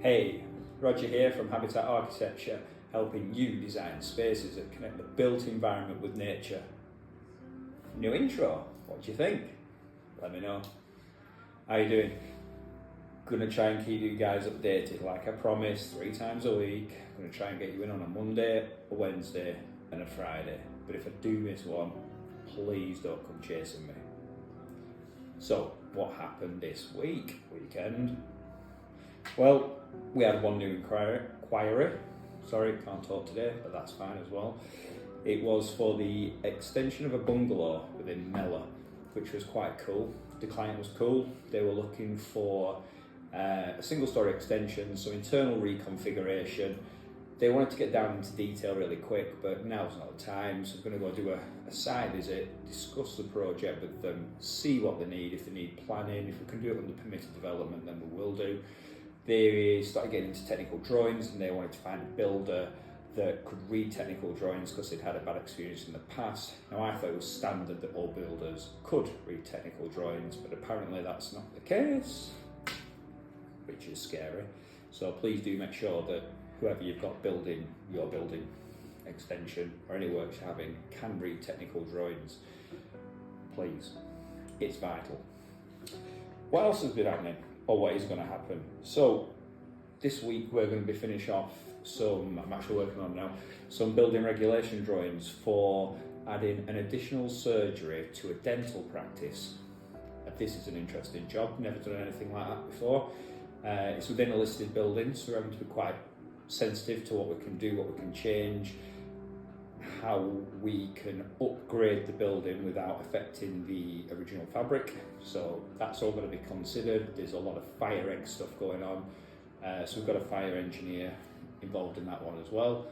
Hey, Roger here from Habitat Architecture, helping you design spaces that connect the built environment with nature. New intro, what do you think? Let me know. How you doing? Gonna try and keep you guys updated like I promised, 3 times a week. Gonna try and get you in on a Monday, a Wednesday and a Friday. But if I do miss one, please don't come chasing me. So, what happened this weekend? Well, we had one new inquiry. Sorry, can't talk today, but that's fine as well. It was for the extension of a bungalow within Mella, which was quite cool. The client was cool. They were looking for a single-story extension, so internal reconfiguration. They wanted to get down into detail really quick, but now's not the time, so we're going to go do a site visit, discuss the project with them, see what they need, if they need planning. If we can do it under permitted development, then we will do. They started getting into technical drawings and they wanted to find a builder that could read technical drawings because they'd had a bad experience in the past. Now I thought it was standard that all builders could read technical drawings, but apparently that's not the case, which is scary. So please do make sure that whoever you've got building your building extension or any works you're having can read technical drawings. Please, it's vital. What else has been happening? Or what is going to happen? So this week we're going to be finishing off I'm actually working on now, some building regulation drawings for adding an additional surgery to a dental practice. This is an interesting job, never done anything like that before. It's within a listed building, so we're having to be quite sensitive to what we can do, what we can change, how we can upgrade the building without affecting the original fabric. So that's all going to be considered. There's a lot of fire egg stuff going on. So we've got a fire engineer involved in that one as well.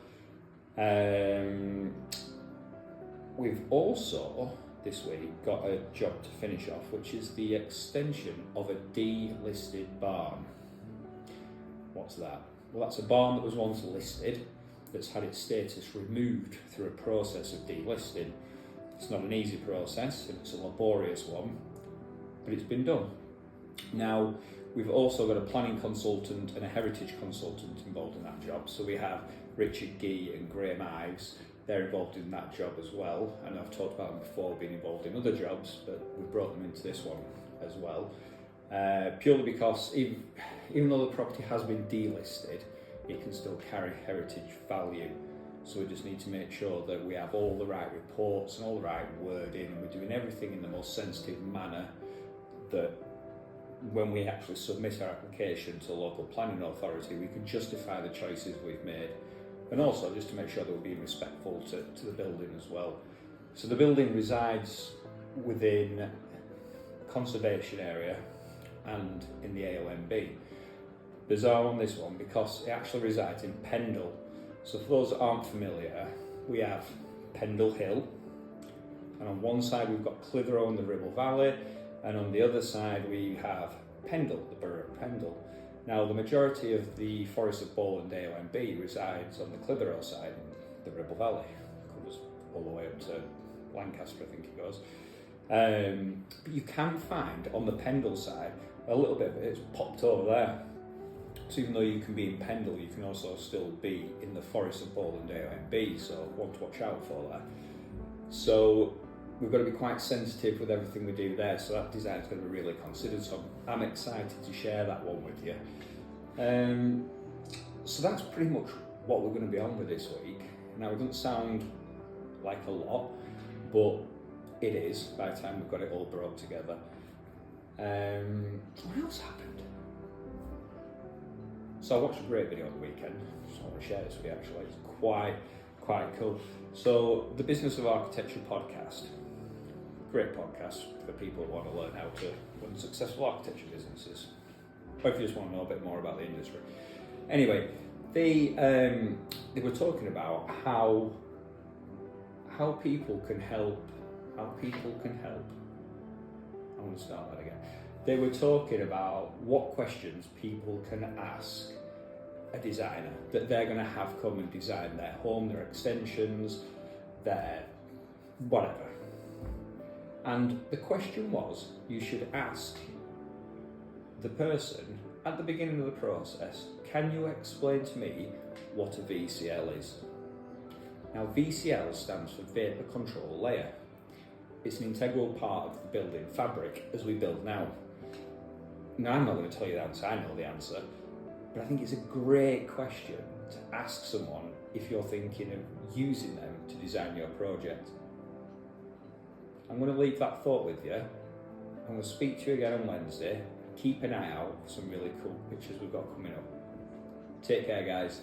We've also, this week, got a job to finish off, which is the extension of a delisted barn. What's that? Well, that's a barn that was once listed, that's had its status removed through a process of delisting. It's not an easy process, it's a laborious one, but it's been done. Now, we've also got a planning consultant and a heritage consultant involved in that job. So we have Richard Gee and Graham Ives, they're involved in that job as well. And I've talked about them before being involved in other jobs, but we've brought them into this one as well. Purely because even though the property has been delisted, it can still carry heritage value. So we just need to make sure that we have all the right reports and all the right wording, and we're doing everything in the most sensitive manner, that when we actually submit our application to the local planning authority, we can justify the choices we've made. And also just to make sure that we're being respectful to the building as well. So the building resides within a conservation area and in the AONB. Bizarre on this one because it actually resides in Pendle. So for those that aren't familiar, we have Pendle Hill, and on one side we've got Clitheroe and the Ribble Valley, and on the other side we have Pendle, the borough of Pendle. Now the majority of the Forest of Bowland AONB resides on the Clitheroe side and the Ribble Valley. It covers all the way up to Lancaster, I think it goes. But you can find on the Pendle side a little bit of it's popped over there. So even though you can be in Pendle, you can also still be in the Forest of Bowland AONB, so one to watch out for that. So we've got to be quite sensitive with everything we do there, so that design is going to be really considered, so I'm excited to share that one with you. So that's pretty much what we're going to be on with this week. Now it doesn't sound like a lot, but it is by the time we've got it all brought together. What else happened? So I watched a great video on the weekend, so I want to share this with you actually. It's quite cool. So the Business of Architecture podcast, great podcast for people who want to learn how to run successful architecture businesses, or if you just want to know a bit more about the industry. Anyway, they were talking about how people can help. I'm going to start that again. They were talking about what questions people can ask a designer that they're going to have come and design their home, their extensions, their whatever. And the question was, you should ask the person at the beginning of the process, can you explain to me what a VCL is? Now, VCL stands for Vapor Control Layer. It's an integral part of the building fabric as we build now. Now, I'm not going to tell you the answer, I know the answer, but I think it's a great question to ask someone if you're thinking of using them to design your project. I'm going to leave that thought with you. I'm going to speak to you again on Wednesday. Keep an eye out for some really cool pictures we've got coming up. Take care, guys.